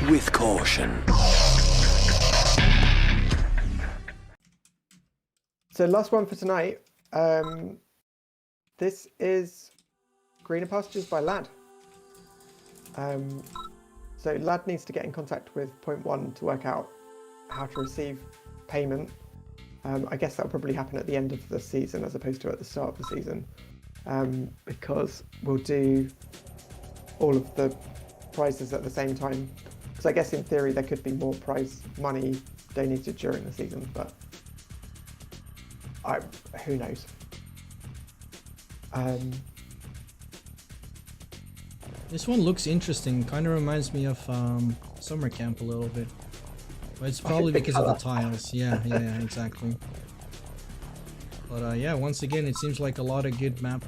with caution. So last one for tonight. This is Greener Pastures by Lad. So Lad needs to get in contact with Point One to work out how to receive payment. I guess that'll probably happen at the end of the season as opposed to at the start of the season, because we'll do all of the prizes at the same time. Because I guess in theory there could be more prize money donated during the season, but who knows. This one looks interesting. Kind of reminds me of summer camp a little bit. But it's probably because of the tiles. Yeah, exactly. But yeah, once again, it seems like a lot of good map.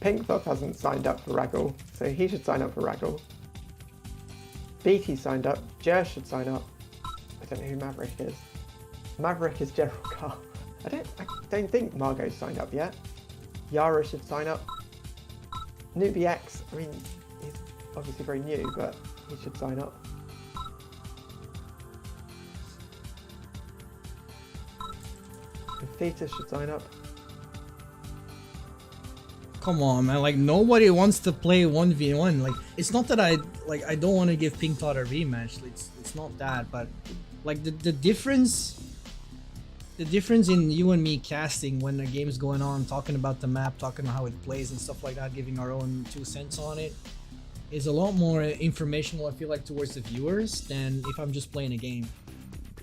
Pinkfluff hasn't signed up for RAGL, so he should sign up for RAGL. BT signed up. Jer should sign up. I don't know who Maverick is. Maverick is General Carl. I don't think Margot's signed up yet. Yara should sign up. Newbie X, I mean, he's obviously very new, but he should sign up. Thetis should sign up. Come on, man! Like nobody wants to play 1v1. Like it's not that I don't want to give Pink Dot a rematch. It's not that, but like the difference in you and me casting when the game's going on, talking about the map, talking about how it plays and stuff like that, giving our own 2 cents on it, is a lot more informational. I feel like towards the viewers than if I'm just playing a game.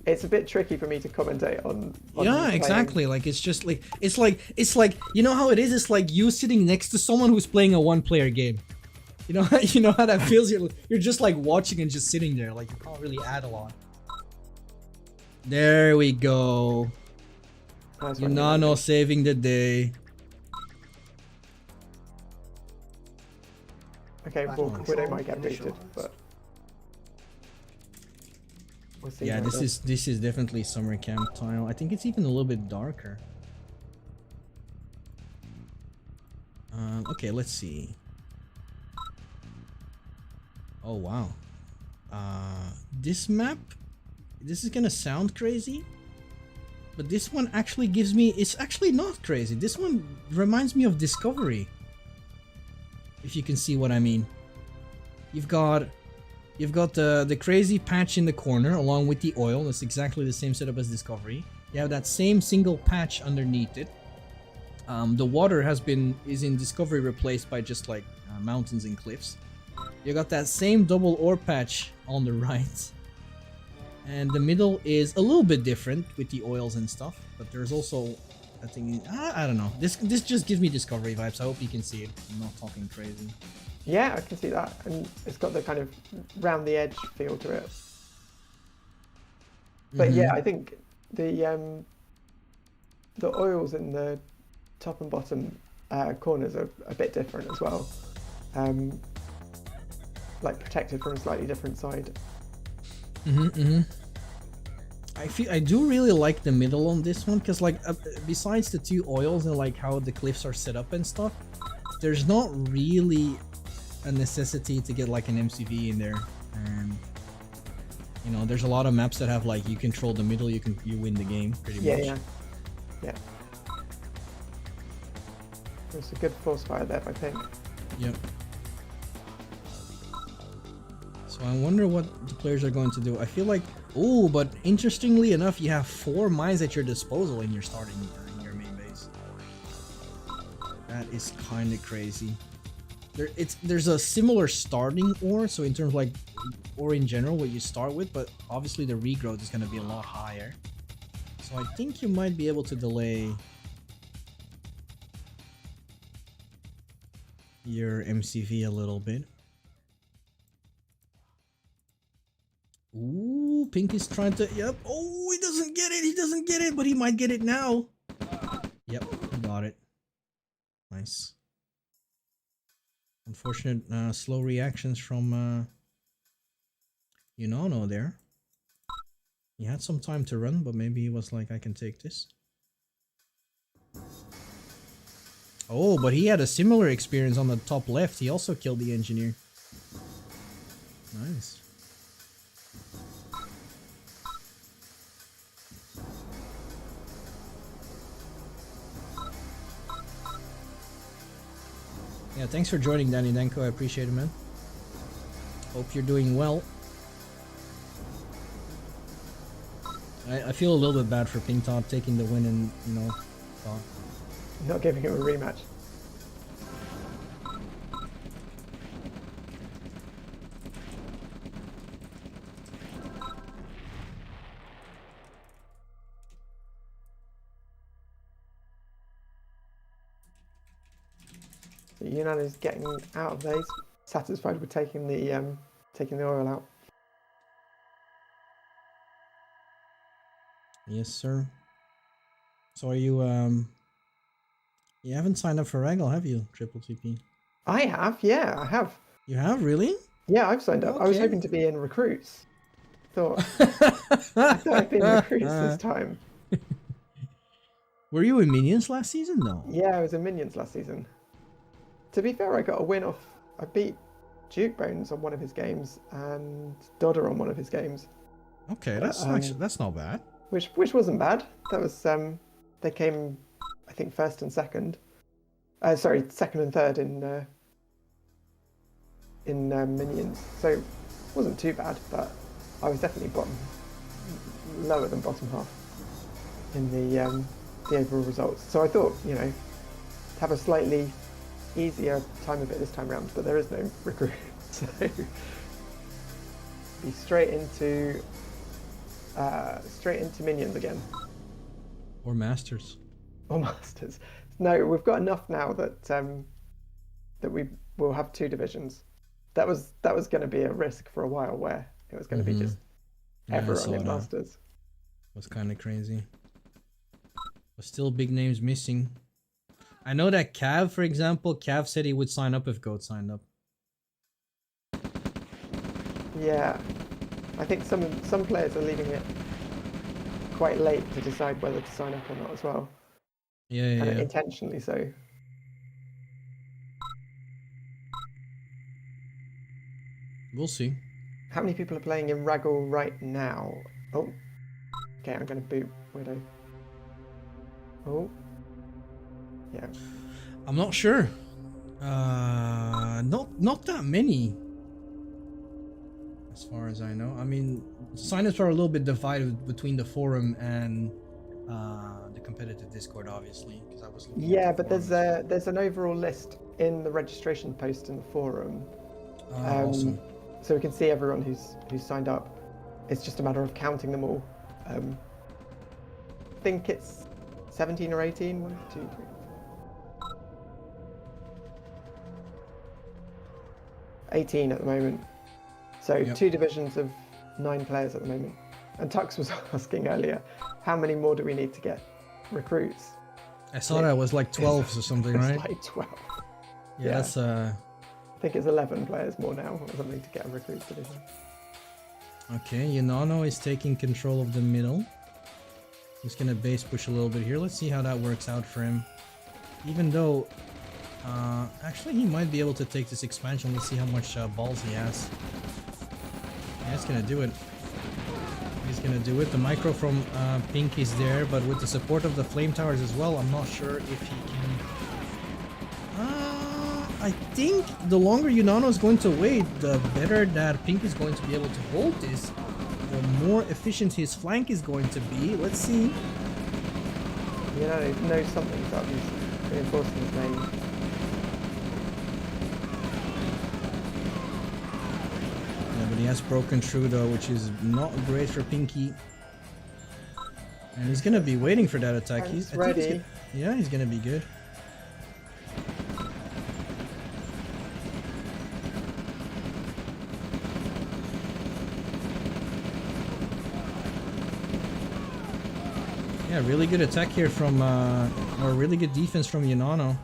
It's a bit tricky for me to commentate on yeah, exactly. Like it's just like it's like you know how it is. It's like you sitting next to someone who's playing a 1-player game. You know how that feels. You're just like watching and just sitting there. Like you can't really add a lot. There we go. Nice Unano saving the day. Okay, well, Widow might get booted, but we'll see. Yeah, this is definitely summer camp tile. I think it's even a little bit darker. Okay, let's see. Oh wow. This map, this is gonna sound crazy, but this one actually gives me, it's actually not crazy. This one reminds me of Discovery. If you can see what I mean. You've got the crazy patch in the corner along with the oil. That's exactly the same setup as Discovery. You have that same single patch underneath it. The water is in Discovery replaced by just like mountains and cliffs. You got that same double ore patch on the right. And the middle is a little bit different with the oils and stuff, but there's also a thing. I don't know. This just gives me Discovery vibes. I hope you can see it. I'm not talking crazy. Yeah, I can see that, and it's got the kind of round the edge feel to it. But yeah, I think the oils in the top and bottom corners are a bit different as well. Like protected from a slightly different side. I do really like the middle on this one because like besides the 2 oils and like how the cliffs are set up and stuff, there's not really a necessity to get like an MCV in there. And you know, there's a lot of maps that have like you control the middle, you win the game pretty much. Yeah. There's a good force fire there, I think. Yep. So I wonder what the players are going to do. I feel like, oh, but interestingly enough, you have 4 mines at your disposal in your in your main base. That is kind of crazy. There's a similar starting ore, so in terms of like ore in general, what you start with, but obviously the regrowth is going to be a lot higher. So I think you might be able to delay your MCV a little bit. Ooh, Pink is trying to, yep. Oh, he doesn't get it, but he might get it now. Yep, he got it. Nice. Unfortunate slow reactions from Unano there. He had some time to run, but maybe he was like, I can take this. Oh, but he had a similar experience on the top left. He also killed the engineer. Nice. Yeah, thanks for joining, Danny Denko. I appreciate it, man. Hope you're doing well. I feel a little bit bad for Pink Top taking the win and, you know, Not giving him a rematch. So Yunnan is getting out of these, satisfied with taking the oil out. Yes, sir. So are you you haven't signed up for RAGL, have you, Triple TP? I have, yeah, I have. You have, really? Yeah, I've signed up. I was Okay. hoping to be in recruits. I thought I'd be in recruits this time. Were you in Minions last season? No. Yeah, I was in Minions last season. To be fair, I got a win off. I beat Duke Bones on one of his games and Dodder on one of his games. Okay, that's not bad. Which wasn't bad. That was they came, I think, first and second. Sorry, second and third in Minions. So it wasn't too bad, but I was definitely lower than bottom half in the overall results. So I thought, you know, have a slightly easier time of it this time round, but there is no recruit, so be straight into Minions again. Or Masters. Or Masters. No, we've got enough now that that we will have 2 divisions. That was going to be a risk for a while, where it was going to be just everyone in Masters. Was kind of crazy. But still big names missing. I know that Cav, for example, Cav said he would sign up if Goat signed up. Yeah, I think some players are leaving it quite late to decide whether to sign up or not as well. Yeah. Intentionally so. We'll see. How many people are playing in RAGL right now? Oh, okay, I'm going to boot Widow. Oh, yeah. I'm not sure. Not that many. As far as I know. I mean, signups are a little bit divided between the forum and the competitive Discord, obviously. Because I was looking. Yeah, but there's an overall list in the registration post in the forum. Awesome. So we can see everyone who's signed up. It's just a matter of counting them all. I think it's 17 or 18. 1, 2, 3, 4. 18 at the moment. So Yep. 2 divisions of 9 players at the moment. And Tux was asking earlier, how many more do we need to get recruits? I saw that was like 12 or something, right? It's like 12. Yeah, that's I think it's 11 players more now or something to get a recruits division. Okay, Yunano is taking control of the middle. He's gonna base push a little bit here. Let's see how that works out for him. Even though, actually he might be able to take this expansion. Let's see how much balls he has. Yeah, he's gonna do it. He's gonna do it. The micro from Pink is there, but with the support of the flame towers as well, I'm not sure if he can... I think the longer Yunano is going to wait, the better that Pink is going to be able to hold this. The more efficient his flank is going to be. Let's see. Yunano knows something's up. He's reinforcing his name. Yeah, but he has broken through though, which is not great for Pinky. And he's gonna be waiting for that attack. I think ready. He's gonna be good. Yeah, really good attack here from, or really good defense from Yunano.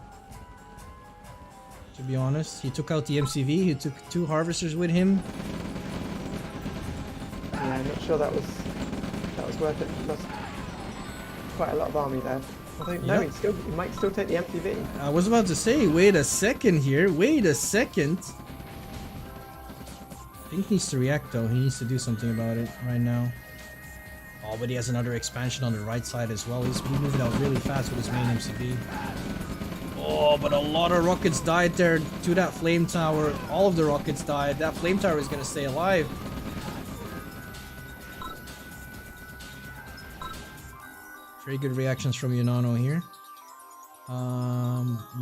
To be honest, he took out the MCV, he took 2 harvesters with him. Yeah, I'm not sure that was was worth it. Lost quite a lot of army there. Although, no, Yep. he might still take the MPV. I was about to say, wait a second here. Wait a second. Pink needs to react though. He needs to do something about it right now. Oh, but he has another expansion on the right side as well. He's moving out really fast with his main MCV. Oh, but a lot of rockets died there to that flame tower. All of the rockets died. That flame tower is going to stay alive. Very good reactions from Yunano here.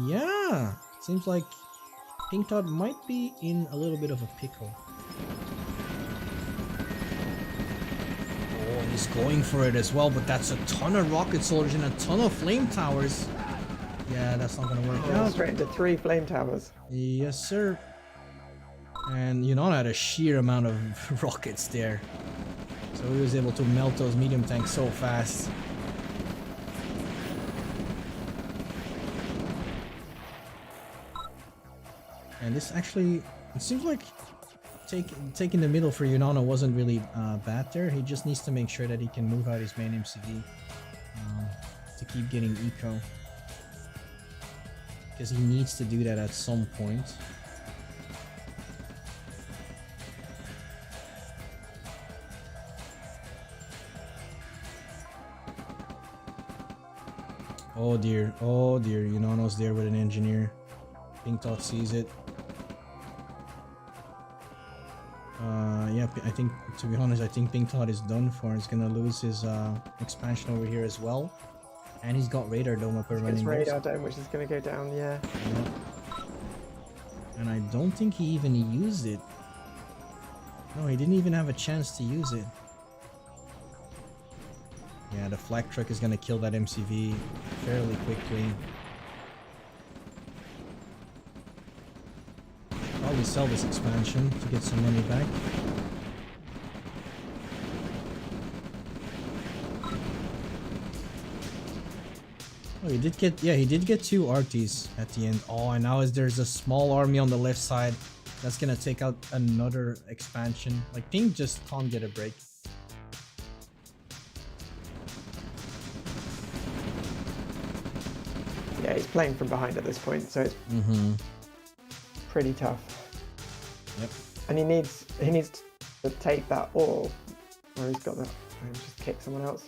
Yeah. Seems like Pink Todd might be in a little bit of a pickle. Oh, he's going for it as well, but that's a ton of rocket soldiers and a ton of flame towers. Yeah, that's not gonna work out. Straight into 3 flame towers. Yes, sir. And Yunano had a sheer amount of rockets there. So he was able to melt those medium tanks so fast. And this actually, it seems like taking the middle for Yunano wasn't really bad there. He just needs to make sure that he can move out his main MCV to keep getting eco. Because he needs to do that at some point. Oh dear, Yunano's there with an engineer. Pink Dot sees it. Yeah, I think, to be honest, I think Pink Dot is done for. He's gonna lose his expansion over here as well. And he's got radar dome up and running. His radar dome, which is going to go down, yeah. And I don't think he even used it. No, he didn't even have a chance to use it. Yeah, the flak truck is going to kill that MCV fairly quickly. Probably sell this expansion to get some money back. Oh, he did get, yeah, he did get 2 RTs at the end. Oh, and now there's a small army on the left side that's gonna take out another expansion. Like, Pink just can't get a break. Yeah, he's playing from behind at this point, so it's pretty tough. Yep. And he needs to take that ore, or he's got that. Or just kick someone else.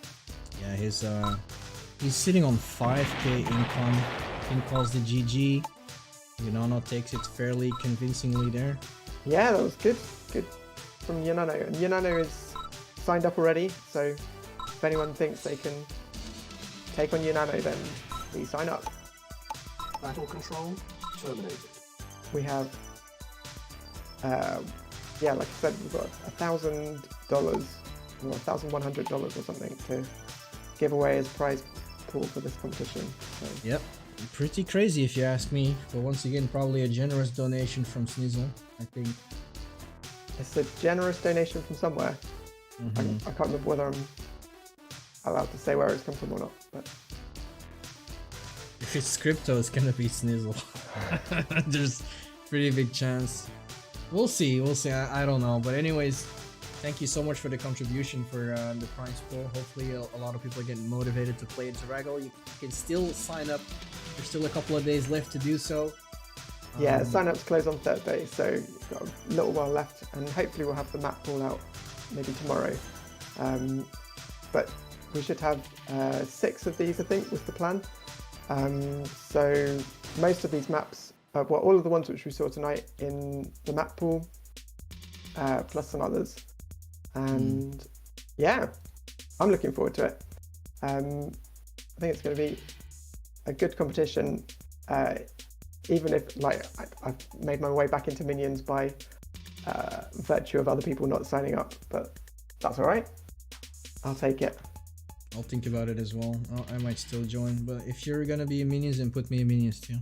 Yeah, he's sitting on 5k income. Pink calls the GG. Yunano takes it fairly convincingly there. Yeah, that was good. Good from Yunano. And Yunano is signed up already, so if anyone thinks they can take on Yunano, then please sign up. Battle control terminated. We have, yeah, like I said, we've got $1,000 or $1,100 or something to give away as prize pool for this competition. So. Yep, pretty crazy if you ask me. But once again, probably a generous donation from Snizzle, I think. It's a generous donation from somewhere. I can't remember whether I'm allowed to say where it's come from or not, but if it's crypto, it's gonna be Snizzle. There's pretty big chance. We'll see. I don't know. But anyways, thank you so much for the contribution for the prize pool. Hopefully a lot of people are getting motivated to play into RAGL. You can still sign up. There's still a couple of days left to do so. yeah, sign-ups close on Thursday, so you've got a little while left, and hopefully we'll have the map pool out maybe tomorrow. But we should have 6 of these, I think, was the plan. So most of these maps, well, all of the ones which we saw tonight in the map pool, plus some others. And yeah, I'm looking forward to it. I think it's going to be a good competition, even if, like, I've made my way back into minions by virtue of other people not signing up, but that's all right. I'll take it. I'll think about it as well. I might still join, but if you're gonna be in minions, then put me in minions too.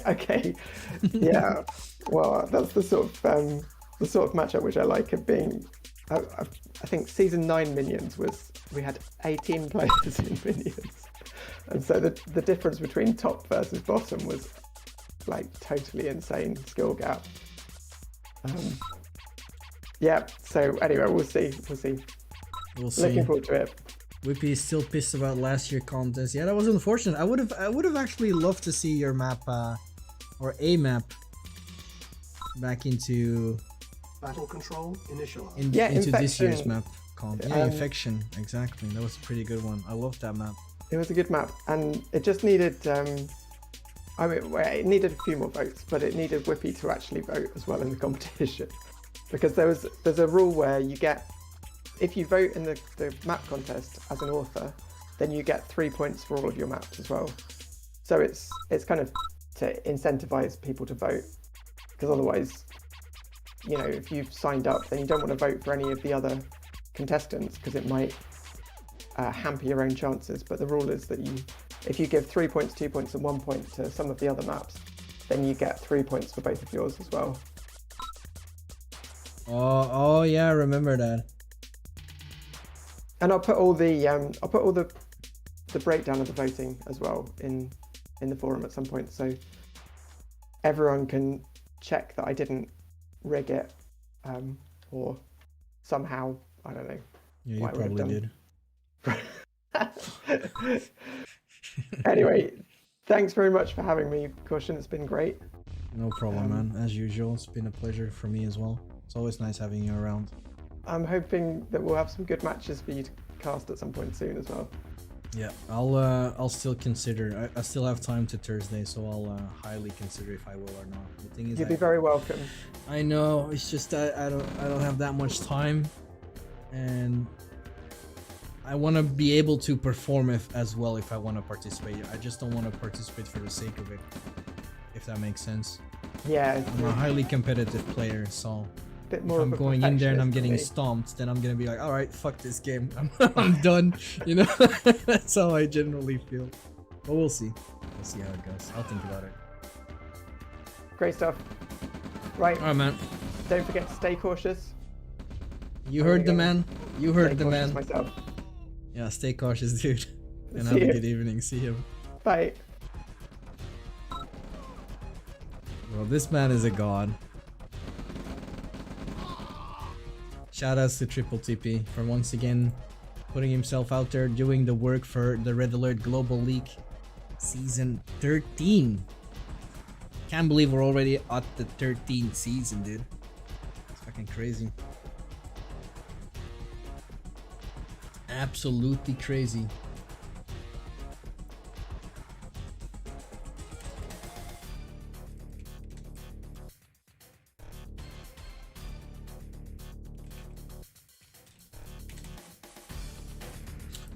Okay. Yeah. Well, that's the sort of matchup which I like of being. I think season 9 minions was, we had 18 players in minions, and so the difference between top versus bottom was like totally insane skill gap. Yeah. So anyway, we'll see. We'll see. Looking forward to it. Whippy is still pissed about last year's contest. Yeah, that was unfortunate. I would have actually loved to see your map or a map back into Battle control initialized. into this year's Infection. map comp. Yeah, Infection, exactly. That was a pretty good one. I loved that map. It was a good map, and it just needed. I mean, well, it needed a few more votes, but it needed Whippy to actually vote as well in the competition, because there's a rule where you get, if you vote in the map contest as an author, then you get 3 points for all of your maps as well. So it's kind of to incentivize people to vote, because otherwise, you know, if you've signed up, then you don't want to vote for any of the other contestants because it might hamper your own chances. But the rule is that if you give 3 points, 2 points, and 1 point to some of the other maps, then you get 3 points for both of yours as well. Oh yeah, I remember that. And I'll put all the breakdown of the voting as well in the forum at some point, so everyone can check that I didn't rig it, or somehow, I don't know. Yeah, you probably did. Anyway, thanks very much for having me, Kaution. It's been great. No problem, man. As usual, it's been a pleasure for me as well. It's always nice having you around. I'm hoping that we'll have some good matches for you to cast at some point soon as well. Yeah, I'll still consider. I still have time to Thursday, so I'll highly consider if I will or not. The thing is, You'll be very welcome. I know. It's just I don't have that much time, and I want to be able to perform as well if I want to participate. I just don't want to participate for the sake of it, if that makes sense. Yeah, I'm a highly competitive player, so bit if more I'm of a going in there and I'm perfectionist getting than me. stomped, then I'm gonna be like, all right, fuck this game. I'm done. You know, that's how I generally feel. But we'll see. We'll see how it goes. I'll think about it. Great stuff. Right, All right, man. don't forget to stay cautious. You heard the man. You heard the Stay man. cautious myself. Yeah, stay cautious, dude. And See have a you. good evening. See you. Bye. Well, this man is a god. Shoutouts to Triple TP for once again putting himself out there, doing the work for the Red Alert Global League Season 13. Can't believe we're already at the 13th season, dude. It's fucking crazy. Absolutely crazy.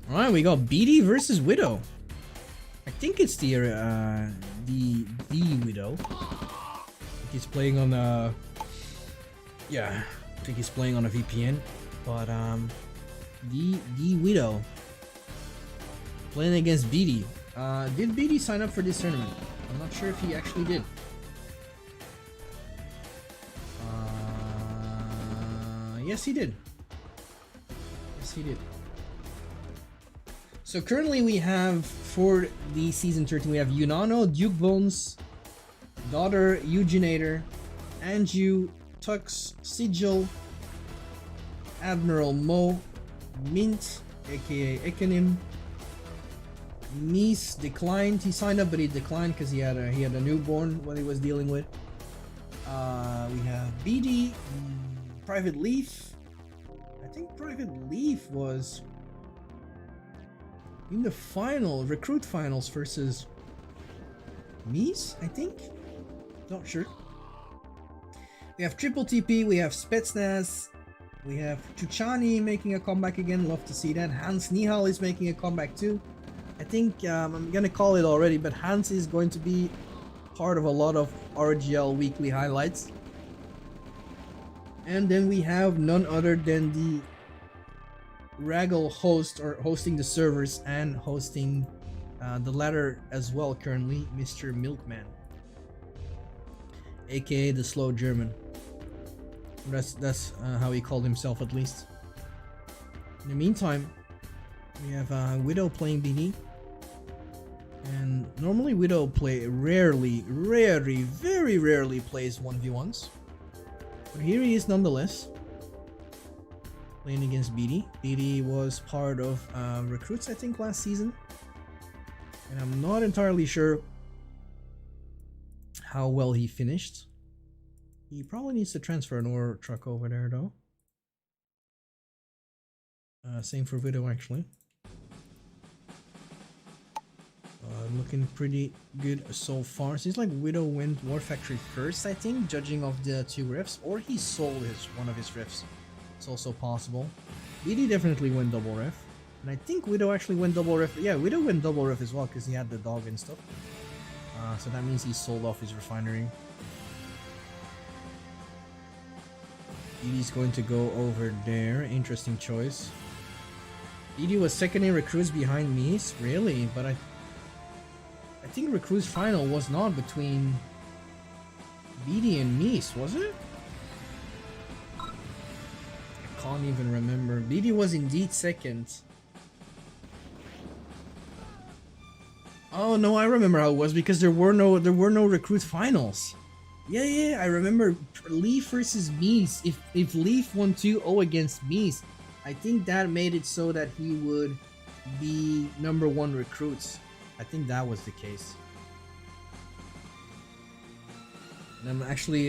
Alright, we got BD versus Widow. I think it's the Widow. I think he's playing on yeah, I think he's playing on a VPN. But the Widow playing against BD. Did BD sign up for this tournament? I'm not sure if he actually did. Yes, he did. Yes, he did. So currently we have, for the season 13, we have Yunano, Duke Bones, Daughter, Eugenator, Anju, Tux, Sigil, Admiral Mo, Mint, aka Ekanim, Mies declined. He signed up, but he declined because he had a newborn what he was dealing with. We have BD, Private Leaf. I think Private Leaf was in the recruit finals versus Mies, I think? Not sure. We have Triple TP, we have Spetsnaz, we have Chuchani making a comeback again, love to see that. Hans Nihal is making a comeback too. I think I'm gonna call it already, but Hans is going to be part of a lot of RGL weekly highlights. And then we have none other than the RAGL host, or hosting the servers and hosting the latter as well currently, Mr. Milkman, aka the slow German. That's how he called himself, at least. In the meantime, we have Widow playing BD, and normally Widow very rarely plays 1v1s, but here he is nonetheless. playing against BD. BD was part of recruits, I think, last season. And I'm not entirely sure how well he finished. He probably needs to transfer an ore truck over there, though. Same for Widow, actually. Looking pretty good so far. Seems like Widow went War Factory first, I think, judging of the 2 rifts, or he sold one of his rifts. It's also possible. BD definitely went double rift, and I think Widow actually went double rift. Yeah, Widow went double rift as well because he had the dog and stuff. So that means he sold off his refinery. BD's going to go over there. Interesting choice. BD was second in recruits behind Mies, really, but I think recruits final was not between BD and Mies, was it? I can't even remember. BD was indeed second. Oh no, I remember how it was because there were no recruit finals. Yeah, I remember Leaf versus Mies. If Leaf won 2-0 against Mies, I think that made it so that he would be #1 recruits. I think that was the case. And I'm actually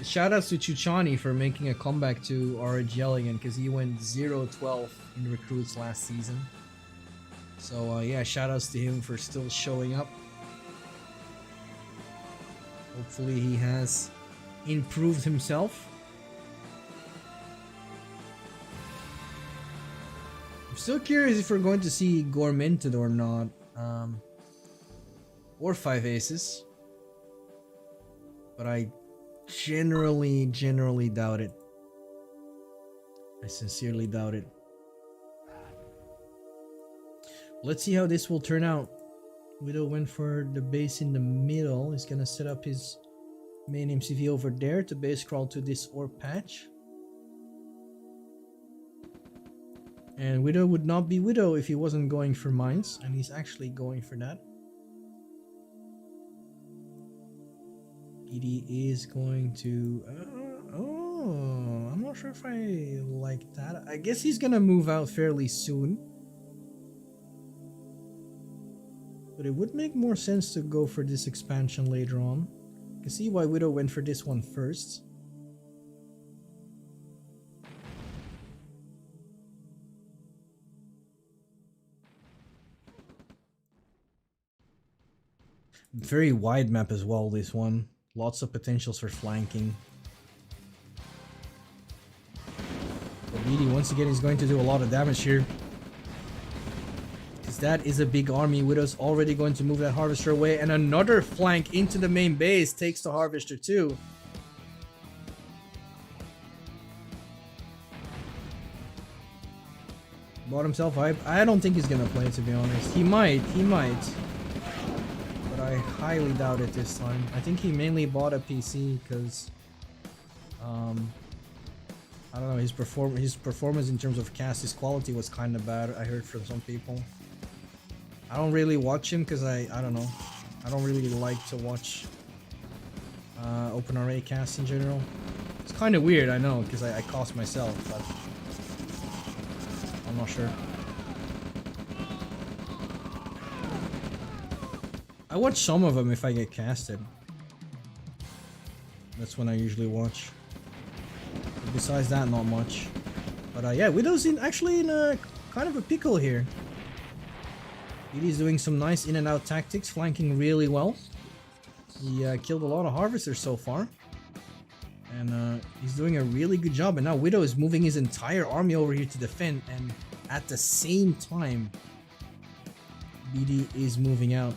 shoutouts to Chuchani for making a comeback to RAGL again because he went 0-12 in recruits last season. So yeah, shoutouts to him for still showing up. Hopefully he has improved himself. I'm still curious if we're going to see Gormented or not. Or 5 aces. But I generally doubt it. I sincerely doubt it. Let's see how this will turn out. Widow went for the base in the middle. He's gonna set up his main MCV over there to base crawl to this ore patch. And Widow would not be Widow if he wasn't going for mines, and he's actually going for that. BD is going to... oh, I'm not sure if I like that. I guess he's gonna move out fairly soon. But it would make more sense to go for this expansion later on. I can see why Widow went for this one first. Very wide map as well, this one. Lots of potentials for flanking. But BD once again is going to do a lot of damage here. Because that is a big army. Widow's already going to move that harvester away. And another flank into the main base takes the harvester too. Bought himself. I don't think he's gonna play, to be honest. He might. But I highly doubt it this time. I think he mainly bought a PC because I don't know, his performance in terms of cast, his quality was kind of bad, I heard from some people. I don't really watch him because I don't know. I don't really like to watch OpenRA casts in general. It's kind of weird, I know, because I cast myself, but I'm not sure. I watch some of them if I get casted. That's when I usually watch. But besides that, not much. But yeah, Widow's actually in a kind of a pickle here. BD's doing some nice in and out tactics, flanking really well. He killed a lot of harvesters so far. And he's doing a really good job. And now Widow is moving his entire army over here to defend. And at the same time, BD is moving out.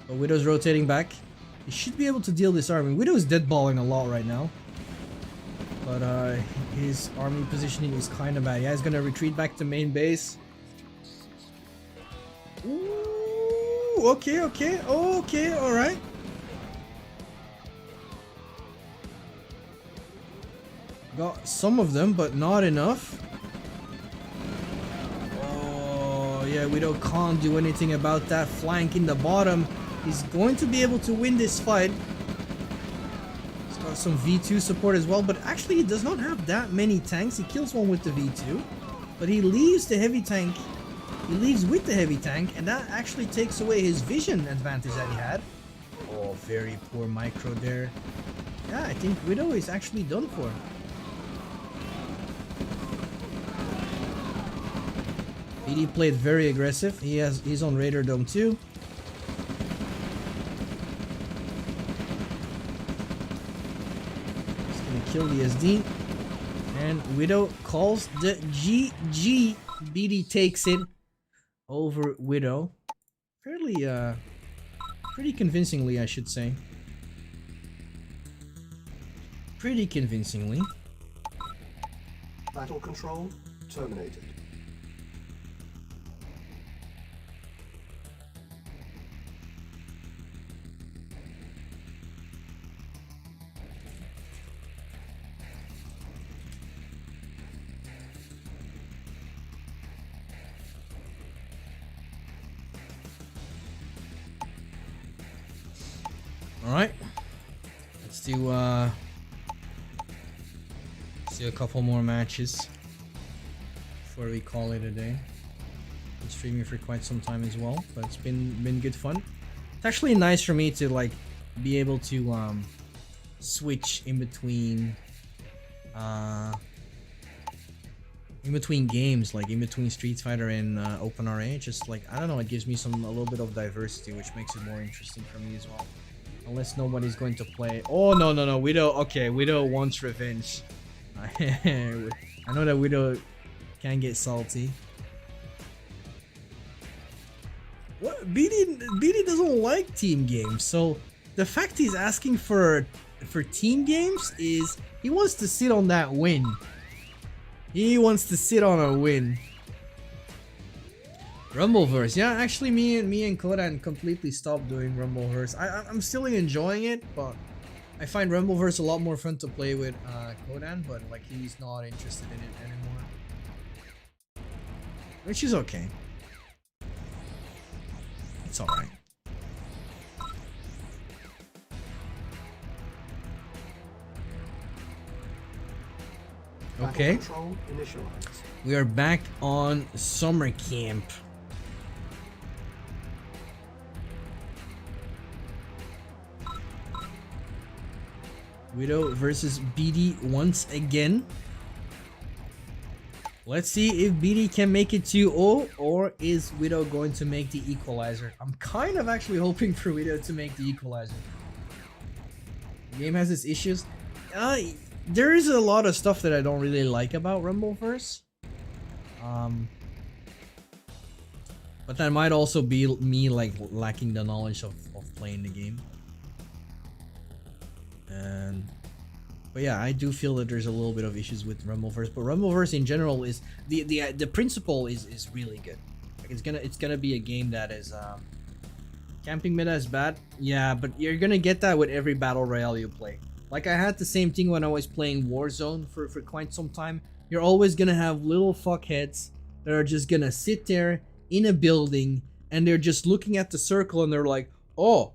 But Widow's rotating back. He should be able to deal this army. Widow's deadballing a lot right now. But his army positioning is kind of bad. Yeah, he's gonna retreat back to main base. Ooh, okay, alright. Got some of them, but not enough. Oh, yeah, Widow can't do anything about that flank in the bottom. He's going to be able to win this fight. some V2 support as well, but actually he does not have that many tanks. He kills one with the V2, but he leaves the heavy tank. He leaves with the heavy tank, and that actually takes away his vision advantage that he had. Oh, very poor micro there. Yeah, I think Widow is actually done for. BD played very aggressive. He's on Raider Dome too. He's gonna kill the SD. And Widow calls the GG. BD takes it over Widow. Fairly, pretty convincingly, I should say. Pretty convincingly. Battle control terminated. Alright. Let's do a couple more matches before we call it a day. Been streaming for quite some time as well, but it's been good fun. It's actually nice for me to like be able to switch in between games, like in between Street Fighter and OpenRA. Just like, I don't know, it gives me a little bit of diversity, which makes it more interesting for me as well. Unless nobody's going to play. Oh, no. Widow. Okay, Widow wants revenge. I know that Widow can get salty. What? BD doesn't like team games. So the fact he's asking for team games is he wants to sit on that win. He wants to sit on a win. Rumbleverse, yeah, actually me and Kodan completely stopped doing Rumbleverse. I'm still enjoying it, but I find Rumbleverse a lot more fun to play with Kodan, but like he's not interested in it anymore. Which is okay. It's alright. Okay. Control initialized. We are back on summer camp. Widow versus BD once again. Let's see if BD can make it 2-0, or is Widow going to make the equalizer? I'm kind of actually hoping for Widow to make the equalizer. The game has its issues. There is a lot of stuff that I don't really like about Rumbleverse. But that might also be me like lacking the knowledge of playing the game. But yeah, I do feel that there's a little bit of issues with Rumbleverse, but Rumbleverse in general is the principle is really good. Like it's gonna be a game that is camping meta is bad, yeah, but you're gonna get that with every battle royale you play. Like I had the same thing when I was playing Warzone for quite some time. You're always gonna have little fuckheads that are just gonna sit there in a building and they're just looking at the circle and they're like, oh,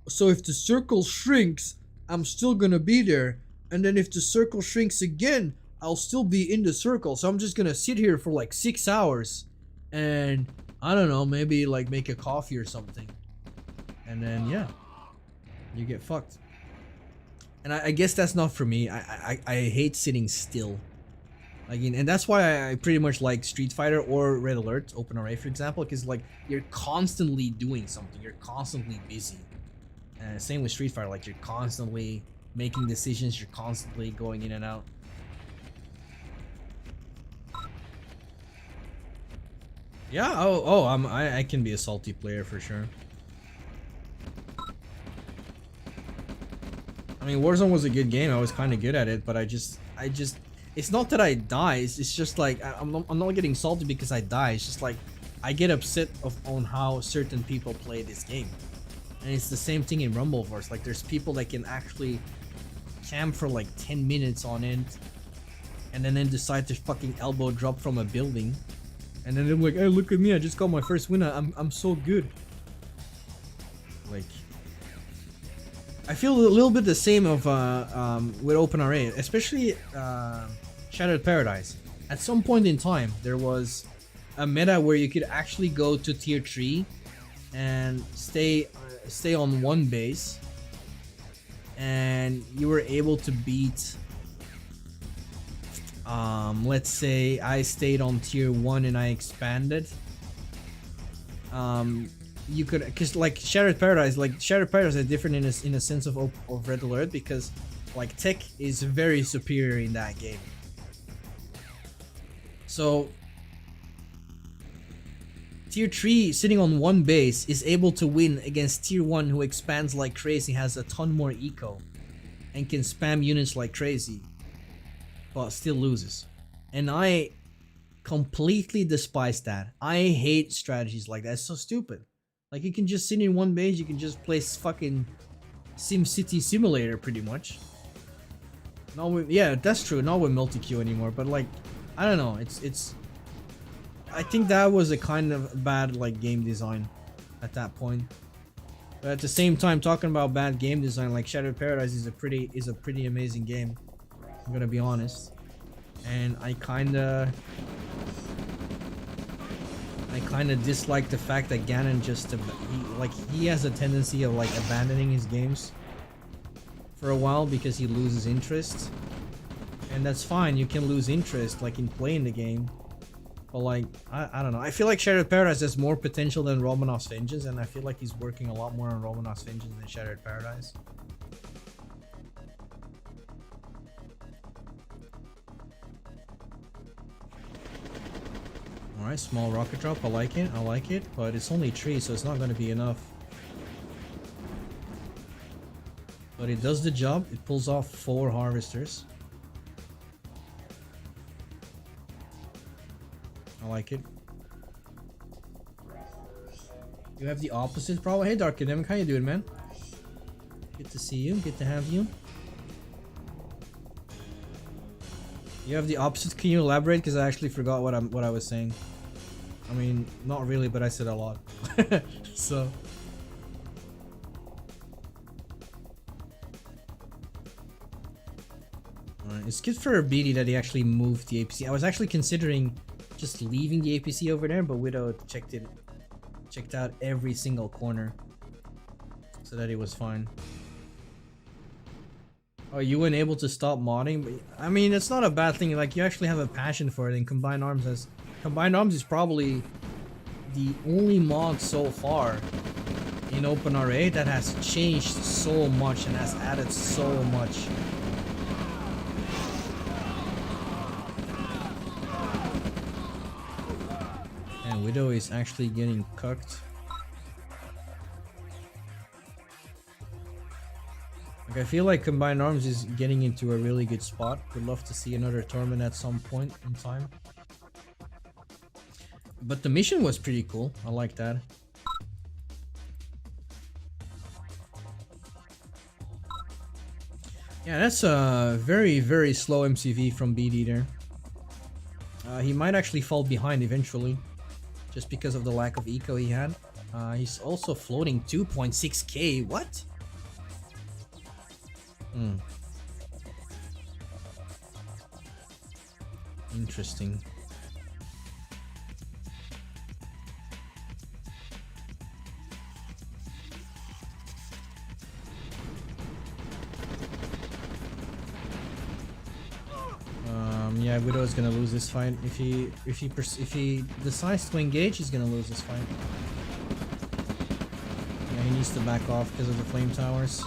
so if the circle shrinks, I'm still gonna be there, and then if the circle shrinks again, I'll still be in the circle, so I'm just gonna sit here for like 6 hours and I don't know, maybe like make a coffee or something, and then yeah, you get fucked. And I guess that's not for me. I hate sitting still. Again, and that's why I pretty much like Street Fighter or Red Alert, OpenRA for example, because like you're constantly doing something, you're constantly busy. Same with Street Fighter, like you're constantly making decisions, you're constantly going in and out. Yeah, I can be a salty player for sure. I mean, Warzone was a good game, I was kind of good at it, but I just, it's not that I die, it's just like, I'm not getting salty because I die, it's just like, I get upset on how certain people play this game. And it's the same thing in Rumbleverse, like there's people that can actually camp for like 10 minutes on end, and then decide to fucking elbow drop from a building. And then they're like, hey, look at me, I just got my first win, I'm so good. Like, I feel a little bit the same of with OpenRA, especially Shattered Paradise. At some point in time, there was a meta where you could actually go to tier 3 and stay on one base, and you were able to beat. Let's say I stayed on tier 1 and I expanded. You could, because like Shattered Paradise is different in a sense of Red Alert, because like tech is very superior in that game. So tier 3 sitting on one base is able to win against tier 1 who expands like crazy, has a ton more eco, and can spam units like crazy, but still loses. And I completely despise that. I hate strategies like that. It's so stupid. Like, you can just sit in one base, you can just play fucking SimCity Simulator pretty much. Not with, yeah, that's true, not with multi-queue anymore, but like, I don't know, it's I think that was a kind of bad like game design at that point. But at the same time, talking about bad game design, like Shattered Paradise is a pretty amazing game. I'm gonna be honest. And I kinda dislike the fact that Ganon just he has a tendency of like abandoning his games for a while because he loses interest, and that's fine. You can lose interest like in playing the game, but like I don't know. I feel like Shattered Paradise has more potential than Romanov's Vengeance, and I feel like he's working a lot more on Romanov's Vengeance than Shattered Paradise. Alright, small rocket drop, I like it, but it's only 3, so it's not gonna be enough. But it does the job, it pulls off 4 harvesters. I like it. You have the opposite problem. Hey Dark Academic, how you doing, man? Good to see you, good to have you. You have the opposite. Can you elaborate? Because I actually forgot what I was saying. I mean, not really, but I said a lot. So. Alright, it's good for BD that he actually moved the APC. I was actually considering just leaving the APC over there, but Widow checked out every single corner, so that it was fine. Oh, you weren't able to stop modding? But, I mean, it's not a bad thing. Like, you actually have a passion for it, and Combined Arms is probably the only mod so far in OpenRA that has changed so much and has added so much. And Widow is actually getting cooked. I feel like Combined Arms is getting into a really good spot. Would love to see another tournament at some point in time. But the mission was pretty cool. I like that. Yeah, that's a very, very slow MCV from BD there. He might actually fall behind eventually, just because of the lack of eco he had. He's also floating 2.6k. What? Interesting. Yeah, Widow is gonna lose this fight. If he decides to engage, he's gonna lose this fight. Yeah, he needs to back off because of the flame towers.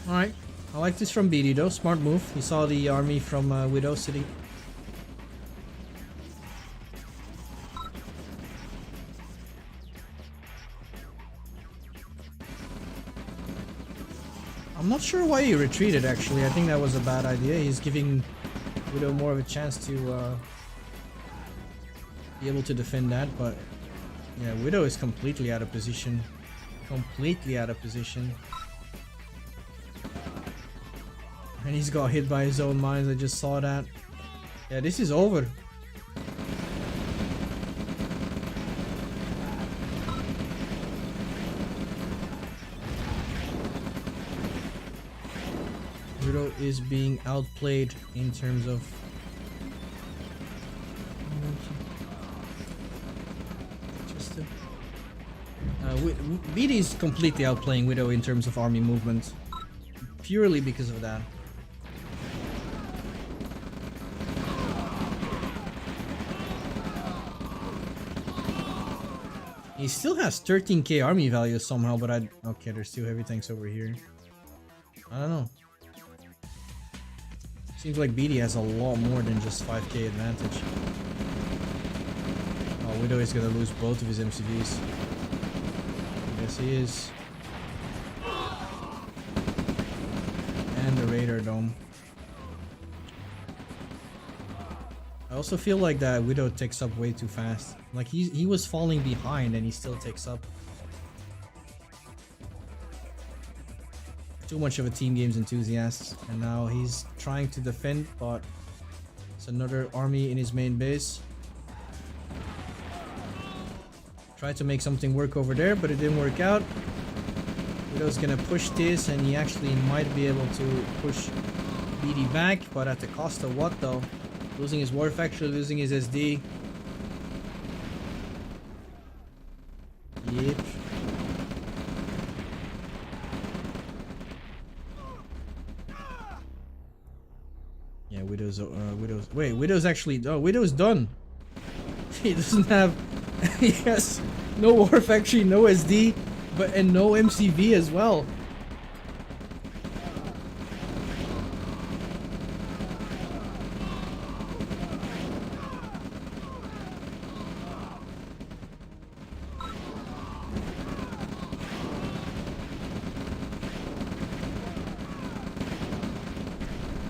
Alright, I like this from BD though, smart move. He saw the army from Widow City. I'm not sure why he retreated actually. I think that was a bad idea. He's giving Widow more of a chance to be able to defend that, but yeah, Widow is completely out of position. Completely out of position. And he's got hit by his own mines. I just saw that. Yeah, this is over. Widow is being outplayed in terms of BD is completely outplaying Widow in terms of army movement, purely because of that. He still has 13k army value somehow, but okay, there's two heavy tanks over here. I don't know. Seems like BD has a lot more than just 5k advantage. Oh, Widow is gonna lose both of his MCVs. Yes, he is. And the Raider Dome. I also feel like that Widow takes up way too fast. Like he was falling behind and he still takes up. Too much of a team games enthusiast, and now he's trying to defend, but it's another army in his main base. Tried to make something work over there, but it didn't work out. Widow's gonna push this, and he actually might be able to push BD back, but at the cost of what though? Losing his War Factory, losing his SD. Yep. Yeah, Widow's wait, Widow's actually, oh, Widow's done. He doesn't have, he has no War Factory, no SD, and no MCV as well.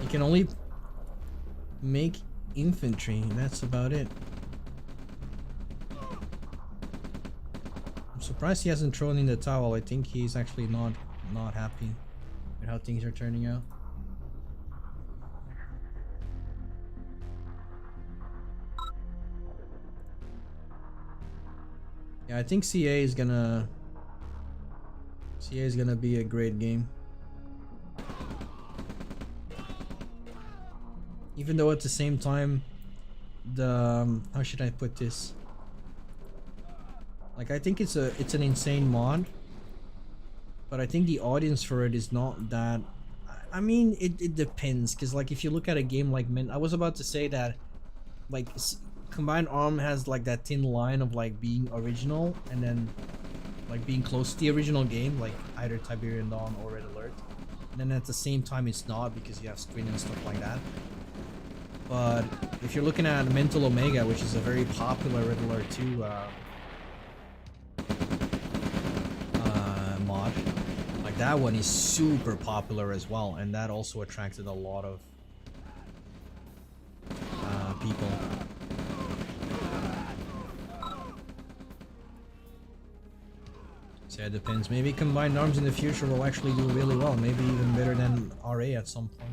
You can only make infantry, that's about it. I'm surprised he hasn't thrown in the towel. I think he's actually not happy with how things are turning out. Yeah, I think CA is gonna be a great game. Even though at the same time, the how should I put this? Like, I think it's an insane mod, but I think the audience for it is not that. I mean, it depends, because like if you look at a game like I was about to say that, like Combined Arm has like that thin line of like being original and then like being close to the original game, like either Tiberian Dawn or Red Alert, and then at the same time it's not, because you have screen and stuff like that. But if you're looking at Mental Omega, which is a very popular Red Alert 2 mod, like that one is super popular as well, and that also attracted a lot of people. So yeah, it depends. Maybe Combined Arms in the future will actually do really well, maybe even better than RA at some point.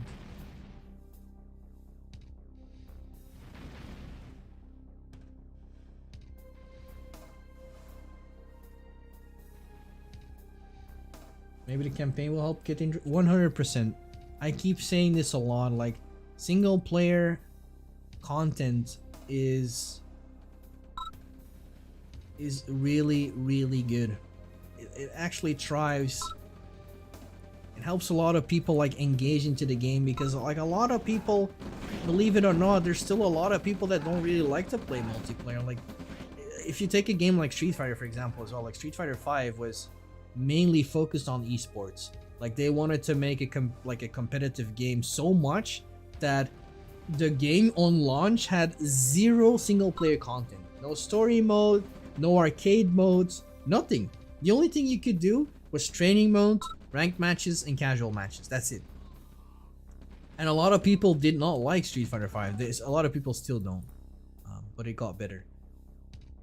Maybe the campaign will help get in 100%. I keep saying this a lot, like single player content is really, really good. It actually thrives. It helps a lot of people like engage into the game, because like a lot of people, believe it or not, there's still a lot of people that don't really like to play multiplayer. Like if you take a game like Street Fighter for example as well, like Street Fighter 5 was mainly focused on esports. Like they wanted to make a competitive game so much that the game on launch had zero single player content, no story mode, no arcade modes, nothing. The only thing you could do was training mode, Ranked matches and casual matches. That's it. And a lot of people did not like Street Fighter V. A lot of people still don't. But it got better.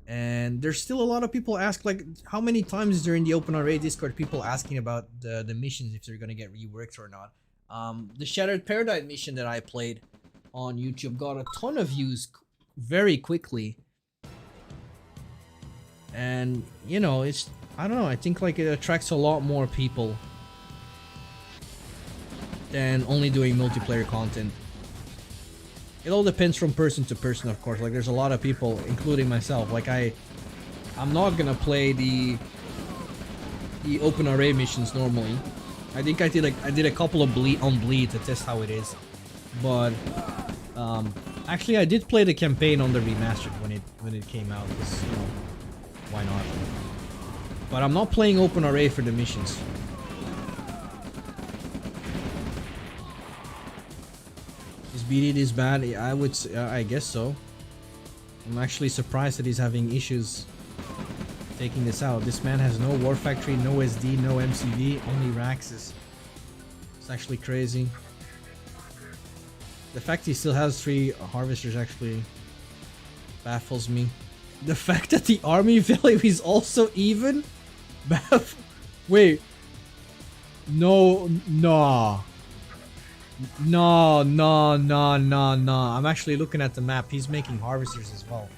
And there's still a lot of people ask, like, how many times during the OpenRA Discord people asking about the missions, if they're gonna get reworked or not. The Shattered Paradise mission that I played on YouTube got a ton of views very quickly. And, you know, it's, I don't know, I think like it attracts a lot more people than only doing multiplayer content. It all depends from person to person, of course. Like, there's a lot of people, including myself. Like, I'm not gonna play the OpenRA missions normally. I think I did a couple of Bleed to test how it is. But actually, I did play the campaign on the remastered when it came out. Because, you know, why not? But I'm not playing OpenRA for the missions. Is BD this bad? I guess so. I'm actually surprised that he's having issues taking this out. This man has no War Factory, no SD, no MCV, only Raxes. It's actually crazy. The fact he still has 3 harvesters actually baffles me. The fact that the army value is also even? Wait. No, nah. No. I'm actually looking at the map. He's making harvesters as well.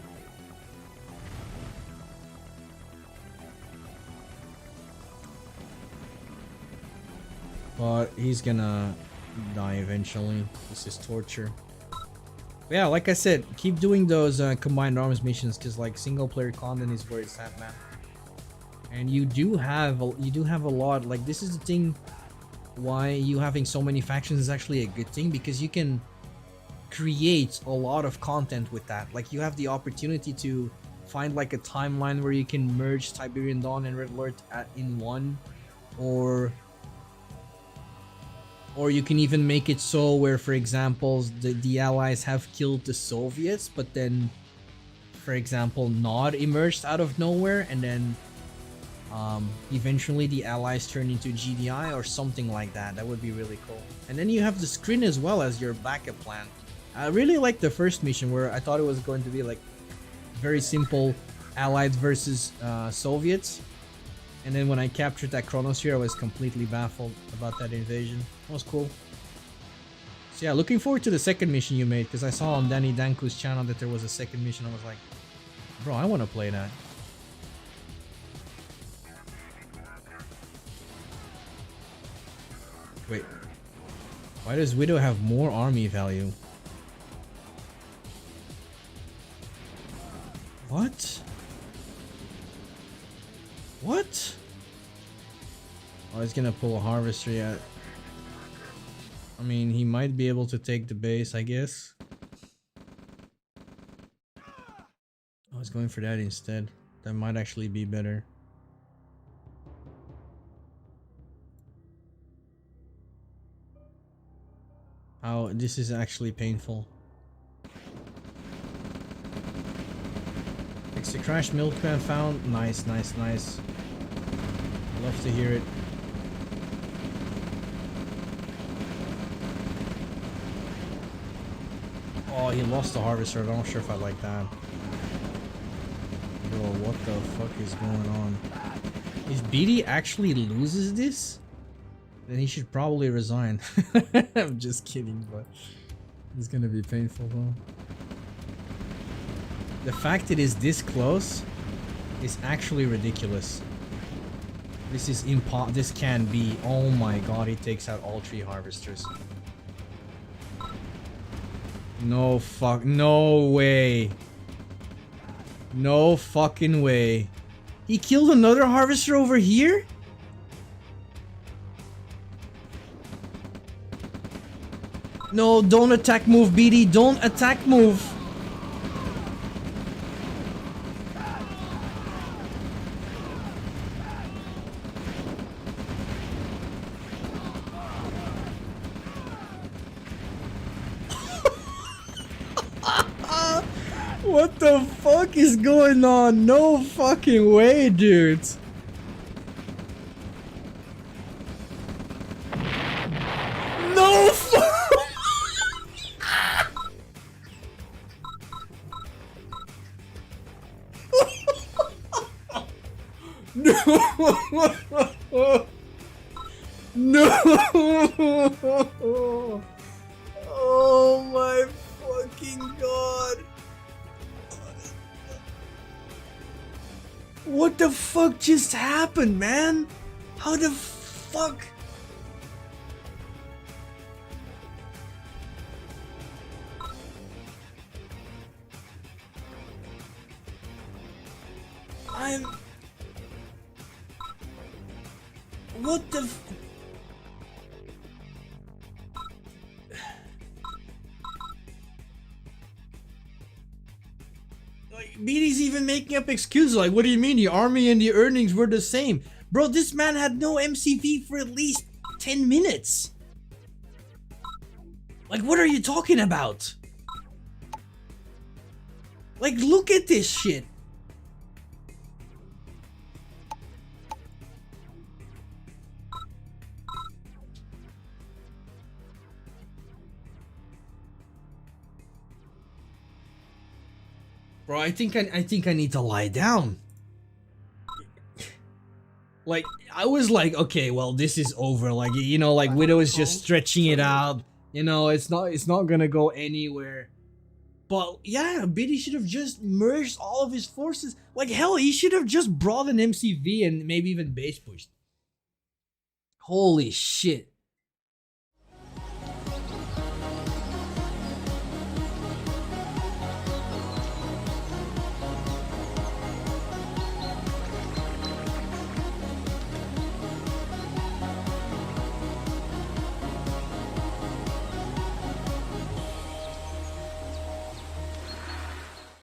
But he's gonna die eventually. This is torture. But yeah, like I said, keep doing those combined arms missions, because like single player content is where it's at, man. And you do have a lot. Like, this is the thing. Why you having so many factions is actually a good thing, because you can create a lot of content with that. Like, you have the opportunity to find like a timeline where you can merge Tiberian Dawn and Red Alert in one, or you can even make it so where, for example, the Allies have killed the Soviets, but then, for example, Nod emerged out of nowhere, and then eventually the Allies turn into GDI or something like that. That would be really cool. And then you have the screen as well as your backup plan. I really like the first mission, where I thought it was going to be like very simple Allied versus Soviets. And then when I captured that Chronosphere, I was completely baffled about that invasion. That was cool. So yeah, looking forward to the second mission you made, because I saw on Danny Danku's channel that there was a second mission. I was like, bro, I want to play that. Wait, why does Widow have more army value? What? What? Oh, he's gonna pull a harvester yet. I mean, he might be able to take the base, I guess. Oh, he's going for that instead. That might actually be better. Oh, this is actually painful. Fix the crash milkman found. Nice. Love to hear it. Oh, he lost the harvester. I'm not sure if I like that. Bro, what the fuck is going on? If BD actually loses this, then he should probably resign. I'm just kidding, but it's gonna be painful though. The fact it is this close is actually ridiculous. This is this can be. Oh my god, he takes out all 3 harvesters. No way. No fucking way. He killed another harvester over here? No, don't attack move, BD. Don't attack move. What the fuck is going on? No fucking way, dude. No! Oh my fucking god! What the fuck just happened, man? How the fuck? What the like, BD's even making up excuses like, what do you mean the army and the earnings were the same? Bro, this man had no MCV for at least 10 minutes. Like, what are you talking about? Like, look at this shit. Bro, I think I need to lie down. Like, I was like, okay, well, this is over. Like, you know, like Widow is just stretching it out. You know, it's not gonna go anywhere. But yeah, BD should have just merged all of his forces. Like, hell, he should have just brought an MCV and maybe even base pushed. Holy shit.